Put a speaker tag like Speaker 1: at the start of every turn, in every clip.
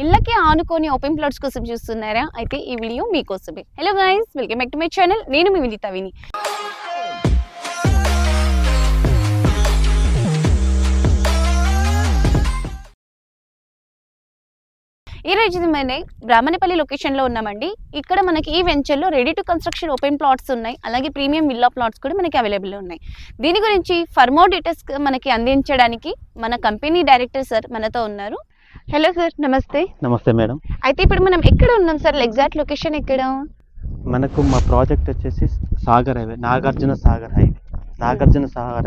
Speaker 1: ఇళ్ళకి ఆనుకొని open plots కోసం చూస్తున్నారా? అయితే ఈ వీడియో మీకోసమే. Hello guys, welcome back to my channel. నేను మీ వినీత విని. ఈ రోజు మన బ్రాహ్మణపల్లి లొకేషన్లో ఉన్నామండి. ఇక్కడ మనకి ఈ వెంచర్లో ready to construction open plots ఉన్నాయి, అలాగే ప్రీమియం విల్లా ప్లాట్స్ కూడా మనకి అవైలబుల్ ఉన్నాయి. దీని గురించి ఫర్ మోర్ డీటెయిల్స్ మనకి అందించడానికి మన కంపెనీ డైరెక్టర్ సార్ మనతో ఉన్నారు. హలో సార్, నమస్తే.
Speaker 2: నమస్తే మేడం.
Speaker 1: అయితే ఇప్పుడు మనం ఎక్కడ ఉన్నాం సార్? ఎగ్జాక్ట్ లొకేషన్ ఎక్కడ?
Speaker 2: మనకు మా ప్రాజెక్ట్ వచ్చేసి Sagar highway, Nagarjuna Sagar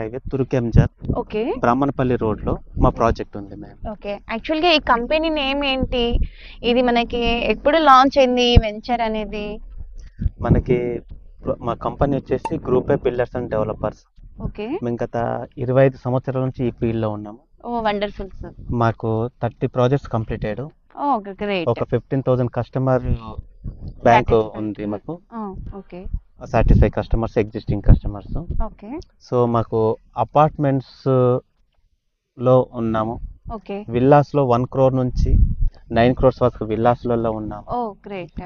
Speaker 2: highway Turkayamjal,
Speaker 1: okay,
Speaker 2: Brahmanapalli road లో మా ప్రాజెక్ట్ ఉంది మేడం.
Speaker 1: ఓకే, యాక్చువల్గా ఈ కంపెనీ నేమ్ ఏంటి? ఇది మనకి ఎప్పుడు లాంచ్ అయింది ఈ వెంచర్ అనేది?
Speaker 2: మనకి మా కంపెనీ వచ్చేసి group A builders and developers.
Speaker 1: Okay,
Speaker 2: మేము గత 25 సంవత్సరాల నుంచి ఈ ఫీల్డ్ లో ఉన్నాము.
Speaker 1: ఓ వండర్ఫుల్ సార్.
Speaker 2: మాకు 30 ప్రాజెక్ట్స్ కంప్లీటెడ్.
Speaker 1: Okay, great.
Speaker 2: ఒక 15,000 కస్టమర్ బ్యాంక్ ఉంది మాకు.
Speaker 1: Okay,
Speaker 2: 35 customers existing customers.
Speaker 1: Okay,
Speaker 2: so మాకు అపార్ట్మెంట్స్ లో ఉన్నాము.
Speaker 1: ఓకే,
Speaker 2: విల్లాస్ లో 1 crore నుంచి 9 crores వరకు విల్లాస్లలో ఉన్నాము.
Speaker 1: ఓ గ్రేట్.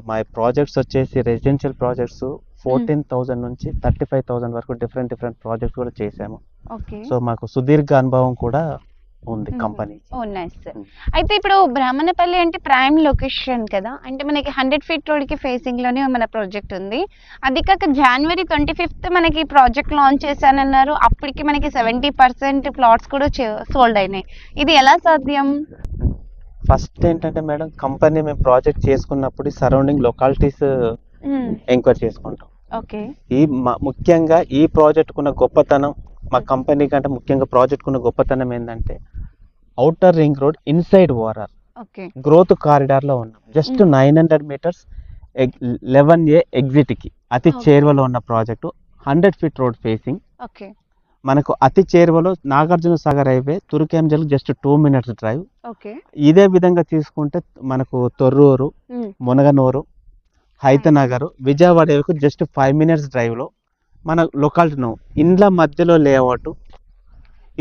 Speaker 2: మా ప్రాజెక్ట్స్ వచ్చేసి రెసిడెన్షియల్ ప్రాజెక్ట్స్ 14,000 నుంచి 35,000 వరకు డిఫరెంట్ ప్రాజెక్ట్స్ కూడా చేసాము.
Speaker 1: ఓకే,
Speaker 2: సో మాకు సుదీర్ఘ అనుభవం కూడా ఉంది కంపెనీ.
Speaker 1: ఓ నైస్ సార్. అయితే ఇప్పుడు బ్రాహ్మణపల్లి అంటే ప్రైమ్ లొకేషన్ కదా, అంటే మనకి 100 feet రోడ్ కి ఫేసింగ్ లోనే మన ప్రాజెక్ట్ ఉంది. అది కాక January 25th మనకి ప్రాజెక్ట్ లాంచ్ చేశానన్నారు. అప్పటికి మనకి 70% ప్లాట్స్ కూడా సోల్డ్ అయినాయి. ఇది ఎలా సాధ్యం?
Speaker 2: ఫస్ట్ ఏంటంటే మేడం, కంపెనీ మేము ప్రాజెక్ట్ చేసుకున్నప్పుడు సరౌండింగ్ లొకాలిటీస్ ఎంక్వైరీ చేసుకుంటాం.
Speaker 1: ఓకే,
Speaker 2: ముఖ్యంగా ఈ ప్రాజెక్ట్ కున్న గొప్పతనం, మా కంపెనీ కంటే ముఖ్యంగా ప్రాజెక్ట్ కున్న గొప్పతనం ఏంటంటే outer ring road inside ORR
Speaker 1: okay,
Speaker 2: growth corridor లో ఉన్నాం. జస్ట్ 900 meters 11A ఎగ్జిట్ కి అతి చేరువలో ఉన్న project. 100 feet road facing.
Speaker 1: Okay,
Speaker 2: మనకు అతి చేరువలో Nagarjuna Sagar highway Turkayamjal just 2 minutes drive.
Speaker 1: Okay,
Speaker 2: ఇదే విధంగా తీసుకుంటే మనకు తొర్రూరు, మునగనూరు, హైతనగర్, విజయవాడకు జస్ట్ 5 minutes డ్రైవ్ లో మన లొకాలిటీ. ఇండ్ల మధ్యలో లేఅవుట్,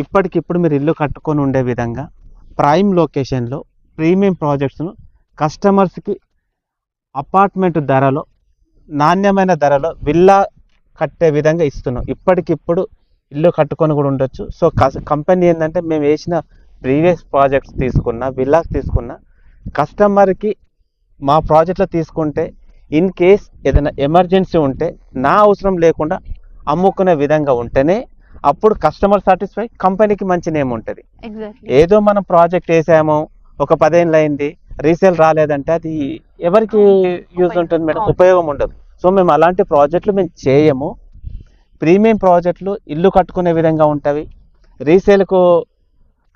Speaker 2: ఇప్పటికిప్పుడు మీరు ఇల్లు కట్టుకొని ఉండే విధంగా ప్రైమ్ లొకేషన్లో ప్రీమియం ప్రాజెక్ట్స్ను కస్టమర్స్కి అపార్ట్మెంట్ ధరలో, నాణ్యమైన ధరలో విల్లా కట్టే విధంగా ఇస్తున్నాం. ఇప్పటికిప్పుడు ఇల్లు కట్టుకొని కూడా ఉండొచ్చు. సో కంపెనీ ఏంటంటే మేము వేసిన ప్రీవియస్ ప్రాజెక్ట్స్ తీసుకున్న విల్లాస్ తీసుకున్న కస్టమర్కి మా ప్రాజెక్ట్లో తీసుకుంటే ఇన్ కేస్ ఏదైనా ఎమర్జెన్సీ ఉంటే నా అవసరం లేకుండా అమ్ముకునే విధంగా ఉంటేనే అప్పుడు కస్టమర్ సాటిస్ఫై, కంపెనీకి మంచి నేమ్ ఉంటుంది. ఏదో మనం ప్రాజెక్ట్ వేసాము, ఒక 10 ఏళ్ళు అయింది, రీసేల్ రాలేదంటే అది ఎవరికి యూజ్ ఉంటుంది మేడం? ఉపయోగం ఉండదు. సో మేము అలాంటి ప్రాజెక్టులు మేము చేయము. ప్రీమియం ప్రాజెక్టులు ఇల్లు కట్టుకునే విధంగా ఉంటవి, రీసేల్కు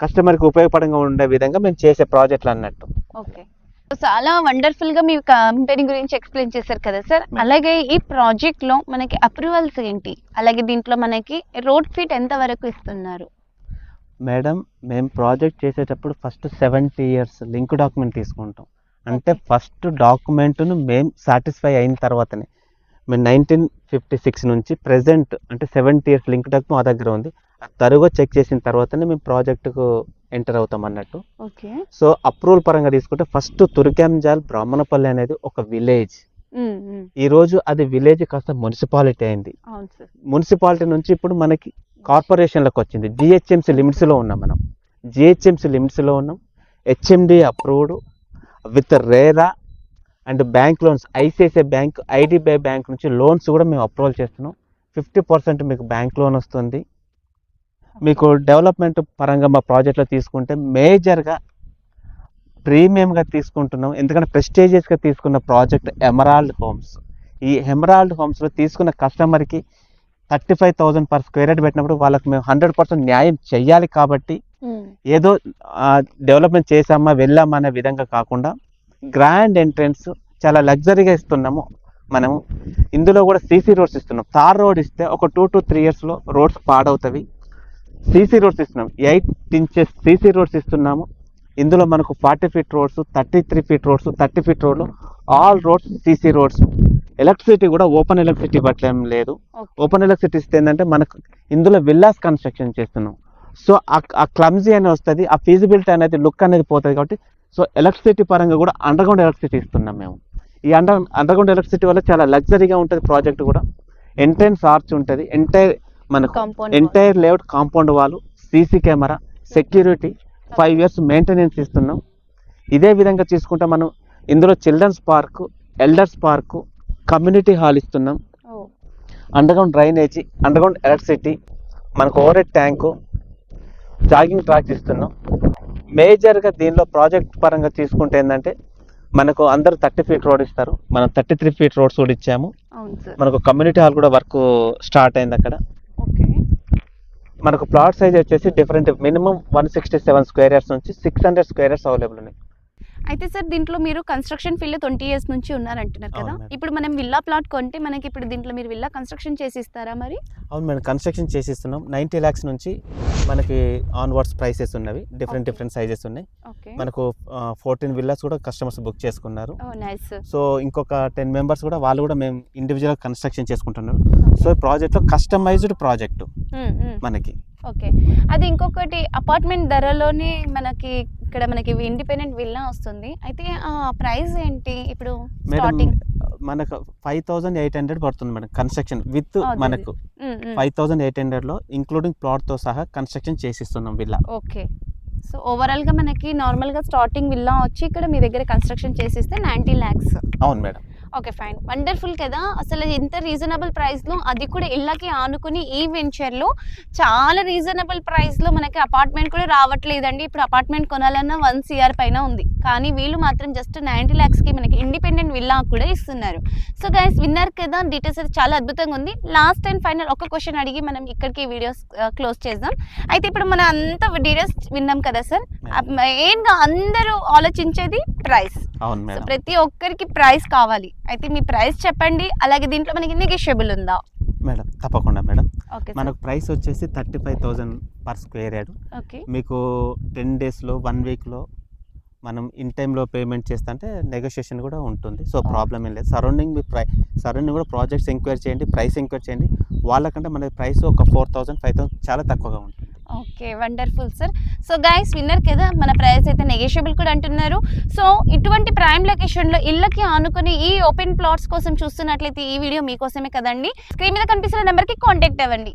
Speaker 2: కస్టమర్కి ఉపయోగపడంగా ఉండే విధంగా మేము చేసే ప్రాజెక్టులు అన్నట్టు.
Speaker 1: ఓకే, చాలా వండర్ఫుల్ గా మీ కంపెనీ గురించి ఎక్స్ప్లెయిన్ చేశారు కదా సార్. అలాగే ఈ ప్రాజెక్ట్ లో మనకి అప్రూవల్స్ ఏంటి, అలాగే దీంట్లో మనకి రోడ్ ఫీట్ ఎంత వరకు ఇస్తున్నారు?
Speaker 2: మేడం, మేము ప్రాజెక్ట్ చేసేటప్పుడు ఫస్ట్ 70 years లింక్ డాక్యుమెంట్ తీసుకుంటాం. అంటే ఫస్ట్ డాక్యుమెంట్ను మేము సాటిస్ఫై అయిన తర్వాతనే, మేము 1956 నుంచి ప్రెజెంట్ అంటే 70 years లింక్ డాక్యుమెంట్ మా దగ్గర ఉంది. తరుగా చెక్ చేసిన తర్వాతనే మేము ప్రాజెక్టుకు ఎంటర్ అవుతాం అన్నట్టు.
Speaker 1: ఓకే,
Speaker 2: సో అప్రూవల్ పరంగా తీసుకుంటే ఫస్ట్ తుర్కెంజల్ బ్రాహ్మణపల్లి అనేది ఒక విలేజ్. ఈ రోజు అది విలేజ్ కాస్త మున్సిపాలిటీ అయింది. మున్సిపాలిటీ నుంచి ఇప్పుడు మనకి కార్పొరేషన్లకు వచ్చింది. జిహెచ్ఎంసీ లిమిట్స్ లో ఉన్నాం. మనం జిహెచ్ఎంసీ లిమిట్స్ లో ఉన్నాం. HMD approved with RERA and bank loans, ICICI bank, IDBI bank నుంచి లోన్స్ కూడా మేము అప్రూవల్ చేస్తున్నాం. 50% మీకు బ్యాంక్ లోన్ వస్తుంది. మీకు డెవలప్మెంట్ పరంగా మా ప్రాజెక్ట్లో తీసుకుంటే మేజర్గా ప్రీమియంగా తీసుకుంటున్నాం. ఎందుకంటే ప్రెస్టీజియస్గా తీసుకున్న ప్రాజెక్ట్ ఎమరాల్డ్ హోమ్స్. ఈ ఎమరాల్డ్ హోమ్స్లో తీసుకున్న కస్టమర్కి 35,000 per square యార్డ్ పెట్టినప్పుడు వాళ్ళకి మేము 100% న్యాయం చెయ్యాలి. కాబట్టి ఏదో డెవలప్మెంట్ చేసామా వెళ్ళామా అనే విధంగా కాకుండా గ్రాండ్ ఎంట్రన్స్ చాలా లగ్జరీగా ఇస్తున్నాము. మనము ఇందులో కూడా సీసీ రోడ్స్ ఇస్తున్నాం. తార్ రోడ్ ఇస్తే ఒక 2 to 3 yearsలో రోడ్స్ పాడవుతాయి. సీసీ రోడ్స్ ఇస్తున్నాం, 8 inches సీసీ రోడ్స్ ఇస్తున్నాము. ఇందులో మనకు 40 feet roads, 33 feet roads, 30 feet రోడ్లు, all roads CC roads. Electricity కూడా ఓపెన్ ఎలక్ట్రిసిటీ ఇవ్వట్లేం లేదు. ఓపెన్ ఎలక్ట్రిసిటీ ఇస్తే ఏంటంటే మనకు ఇందులో విల్లాస్ కన్స్ట్రక్షన్ చేస్తున్నాం. సో ఆ క్లమ్జీ అనేది వస్తుంది, ఆ ఫీజిబిలిటీ అనేది లుక్ అనేది పోతుంది. కాబట్టి సో ఎలక్ట్రిసిటీ పరంగా కూడా అండర్ గ్రౌండ్ ఎలక్ట్రిసిటీ ఇస్తున్నాం మేము. ఈ అండర్ గ్రౌండ్ ఎలక్ట్రిసిటీ వల్ల చాలా లగ్జరీగా ఉంటుంది ప్రాజెక్ట్ కూడా. ఎంట్రన్స్ ఆర్చ్ ఉంటుంది, మనకు ఎంటైర్ లేఅవుట్ కాంపౌండ్ వాళ్ళు, CC camera, security, 5 years maintenance ఇస్తున్నాం. ఇదే విధంగా తీసుకుంటే మనం ఇందులో children's park, elders park, community hall ఇస్తున్నాం. Underground drainage, underground electricity, మనకు overhead tank, jogging track ఇస్తున్నాం. మేజర్గా దీనిలో ప్రాజెక్ట్ పరంగా తీసుకుంటే ఏంటంటే మనకు అందరూ 30 feet రోడ్ ఇస్తారు, మనం 33 feet రోడ్స్ కూడా ఇచ్చాము. మనకు కమ్యూనిటీ హాల్ కూడా వర్క్ స్టార్ట్ అయింది అక్కడ. మనకు ప్లాట్ సైజ్ వచ్చేసి డిఫరెంట్, మినిమం 167 square yards నుంచి 600 square yards అవైలబుల్ ఉన్నాయి.
Speaker 1: అయితే సార్ దీంట్లో మీరు కన్స్ట్రక్షన్ ఫీల్డ్ 20 years నుంచి ఉన్నారంటున్నారు కదా, ఇప్పుడు మనం విల్లా ప్లాట్ కొంటే మనకి ఇప్పుడు దీంట్లో మీరు విల్లా కన్స్ట్రక్షన్ చేసి ఇస్తారా మరి?
Speaker 2: అవును మేడం, కన్స్ట్రక్షన్ చేసి ఇస్తున్నాం. 90 lakhs నుంచి మనకి ఆన్వర్డ్స్ ప్రైసెస్ ఉన్నవి, డిఫరెంట్ సైజెస్ ఉన్నాయి. మనకు 14 villas కూడా కస్టమర్స్ బుక్ చేసుకున్నారు. సో ఇంకొక 10 members కూడా వాళ్ళు కూడా మేము ఇండివిజువల్ కన్స్ట్రక్షన్ చేసుకుంటున్నారు. సో ఈ ప్రాజెక్ట్లో కస్టమైజ్డ్ ప్రాజెక్టు మనకి.
Speaker 1: ఓకే, అది ఇంకొకటి అపార్ట్మెంట్ ధరలోనే మనకి ఇక్కడ మనకి ఇండిపెండెంట్ విల్లా వస్తుంది. అయితే ఆ ప్రైస్ ఏంటి ఇప్పుడు?
Speaker 2: స్టార్టింగ్ మనకు 5800 పడుతుంది మేడం కన్స్ట్రక్షన్ విత్. మనకు 5800 లో ఇంక్లూడింగ్ ప్లాట్ తో సహా కన్స్ట్రక్షన్ చేసిస్తున్నాం విల్లా.
Speaker 1: ఓకే, సో ఓవరాల్ గా మనకి నార్మల్ గా స్టార్టింగ్ విల్లా వచ్చి ఇక్కడ మీ దగ్గర కన్స్ట్రక్షన్ చేసిస్తే 90 lakhs.
Speaker 2: అవును మేడం.
Speaker 1: ఓకే ఫైన్, వండర్ఫుల్ కదా. అసలు ఎంత రీజనబుల్ ప్రైస్లో, అది కూడా ఇళ్ళకి ఆనుకుని ఈ వెంచర్లో చాలా రీజనబుల్ ప్రైస్లో మనకి అపార్ట్మెంట్ కూడా రావట్లేదండి. ఇప్పుడు అపార్ట్మెంట్ కొనాలన్నా 1 CR పైన ఉంది, కానీ వీళ్ళు మాత్రం జస్ట్ 90 lakhsకి మనకి ఇండిపెండెంట్ విల్లా కూడా ఇస్తున్నారు. సో గైస్ విన్నర్ కదా, డీటెయిల్స్ అయితే చాలా అద్భుతంగా ఉంది. లాస్ట్ అండ్ ఫైనల్ ఒక క్వశ్చన్ అడిగి మనం ఇక్కడికి వీడియోస్ క్లోజ్ చేద్దాం. అయితే ఇప్పుడు మనం అంత డీటెయిల్స్ విన్నాం కదా సార్, మెయిన్గా అందరూ ఆలోచించేది ప్రైస్. ప్రతి ఒక్కరికి ప్రైస్ కావాలి. అయితే మీ ప్రైస్ చెప్పండి, అలాగే దీంట్లో మనకి నెగోషియబుల్ ఉందా?
Speaker 2: మేడం తప్పకుండా మేడం. మనకు ప్రైస్ వచ్చేసి 35,000 per square yard. మీకు 10 daysలో 1 weekలో మనం ఇన్ టైంలో పేమెంట్ చేస్తా అంటే నెగోషియేషన్ కూడా ఉంటుంది. సో ప్రాబ్లం ఏం లేదు. సరౌండింగ్ కూడా ప్రాజెక్ట్స్ ఎంక్వైరీ చేయండి, ప్రైస్ ఎంక్వైరీ చేయండి. వాళ్ళకంటే మన ప్రైస్ ఒక 4,000 5,000 చాలా తక్కువగా ఉంటుంది.
Speaker 1: Okay wonderful sir. So guys winner కదా, మన ప్రైస్ అయితే నెగోషియబుల్ కూడా అంటున్నారు. సో ఇటువంటి ప్రైమ్ లొకేషన్లో ఇళ్ళకి ఆనుకుని ఈ ఓపెన్ ప్లాట్స్ కోసం చూస్తున్నట్లయితే ఈ వీడియో మీకోసమే కదండి. స్క్రీన్ మీద కనిపిస్తున్న నెంబర్కి కాంటాక్ట్ అవ్వండి.